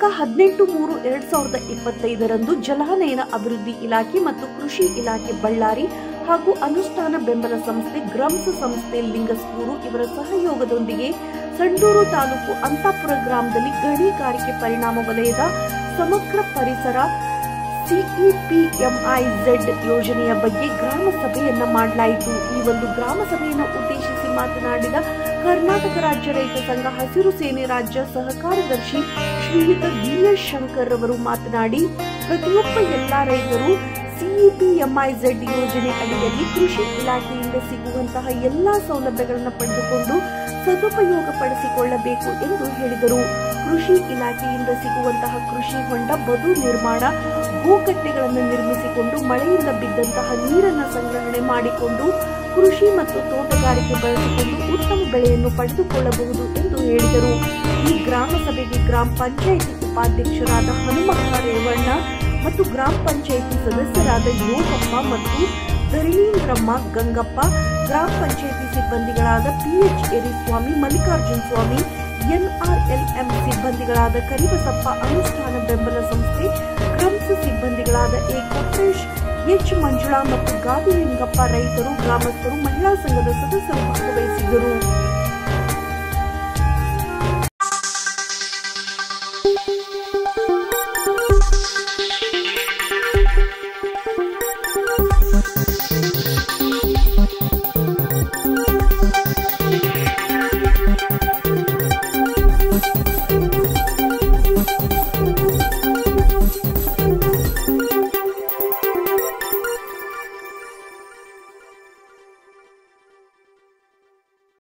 18/3/2025 ಜಲಾನಯನ ಅಭಿವೃದ್ಧಿ ಇಲಾಖೆ ಮತ್ತು ಕೃಷಿ ಇಲಾಖೆ ಬಳ್ಳಾರಿ ಹಾಗೂ ಅನುಷ್ಠಾನ ಬೆಂಬಲ ಸಂಸ್ಥೆ ಗ್ರಮ್ಸ್ ಸಂಸ್ಥೆ ಲಿಂಗಸ್ಕೂರು ಇವರ ಸಹಯೋಗದೊಂದಿಗೆ ಸಂಡೂರು ತಾಲೂಕು ಅಂತಾಪುರ ಗ್ರಾಮದಲ್ಲಿ ಗಣಿಗಾರಿಕೆ ಪರಿಣಾಮ ವಲಯದ ಸಮಗ್ರ ಪರಿಸರ CEPMIZ ಯೋಜನೆಯ ಬಗ್ಗೆ ಗ್ರಾಮ ಸಭೆಯನ್ನ ಮಾಡಲಾಯಿತು. ಈ ಒಂದು ಗ್ರಾಮ ಸಭೆಯನ್ನು ಉದ್ದೇಶಿಸಿ ಮಾತನಾಡಿದ ಕರ್ನಾಟಕ ರಾಜ್ಯ ರೈತ ಸಂಘ ಹಸಿರು ಸೇನೆ ರಾಜ್ಯ ಸಹ ಕಾರ್ಯದರ್ಶಿ ಶ್ರೀಯುತ BS ಶಂಕರ್ ಅವರು ಮಾತನಾಡಿ, ಪ್ರತಿಯೊಬ್ಬ ಎಲ್ಲಾ ರೈತರು CEPMIZ ಯೋಜನೆ ಅಡಿಯಲ್ಲಿ ಕೃಷಿ ಇಲಾಖೆಯಿಂದ ಸಿಗುವಂತಹ ಎಲ್ಲಾ ಸೌಲಭ್ಯಗಳನ್ನು ಪಡೆದುಕೊಂಡು ಸದುಪಯೋಗ ಪಡಿಸಿಕೊಳ್ಳಬೇಕು ಎಂದು ಹೇಳಿದರು. ಕೃಷಿ ಇಲಾಖೆಯಿಂದ ಸಿಗುವಂತಹ ಕೃಷಿ ಹೊಂಡ, ಬದು ನಿರ್ಮಾಣ, ಗೋಕಟ್ಟೆಗಳನ್ನು ನಿರ್ಮಿಸಿಕೊಂಡು ಮಳೆಯಿಂದ ಬಿದ್ದಂತಹ ನೀರನ್ನು ಸಂಗ್ರಹಣೆ ಮಾಡಿಕೊಂಡು ಕೃಷಿ ಮತ್ತು ತೋಟಗಾರಿಕೆ ಬಳಸಿಕೊಂಡು ಉತ್ತಮ ಬೆಳೆಯನ್ನು ಪಡೆದುಕೊಳ್ಳಬಹುದು ಎಂದು ಹೇಳಿದರು. ಈ ಗ್ರಾಮ ಸಭೆಗೆ ಗ್ರಾಮ ಪಂಚಾಯಿತಿ ಉಪಾಧ್ಯಕ್ಷರಾದ ಹನುಮಕ್ಕ ರೇವಣ್ಣ ಮತ್ತು ಗ್ರಾಮ ಪಂಚಾಯಿತಿ ಸದಸ್ಯರಾದ ಯೋಗಪ್ಪ ಮತ್ತು ಧರಣೀಂದ್ರಮ್ಮ ಗಂಗಪ್ಪ, ಗ್ರಾಮ ಪಂಚಾಯಿತಿ ಸಿಬ್ಬಂದಿಗಳಾದ PH ಯರಿಸ್ವಾಮಿ, ಮಲ್ಲಿಕಾರ್ಜುನ ಸ್ವಾಮಿ, NRLM ಸಿಬ್ಬಂದಿಗಳಾದ ಕರಿಬಸಪ್ಪ, ಅನುಷ್ಠಾನ ಬೆಂಬಲ ಸಂಸ್ಥೆ ಗ್ರಮ್ಸ್ ಸಿಬ್ಬಂದಿಗಳಾದ A ಕೊಟ್ರೇಶ್, H ಮಂಜುಳಾ ಮತ್ತು ಗಾದಿಲಿಂಗಪ್ಪ, ರೈತರು, ಗ್ರಾಮಸ್ಥರು, ಮಹಿಳಾ ಸಂಘದ ಸದಸ್ಯರು ಭಾಗವಹಿಸಿದ್ದರು.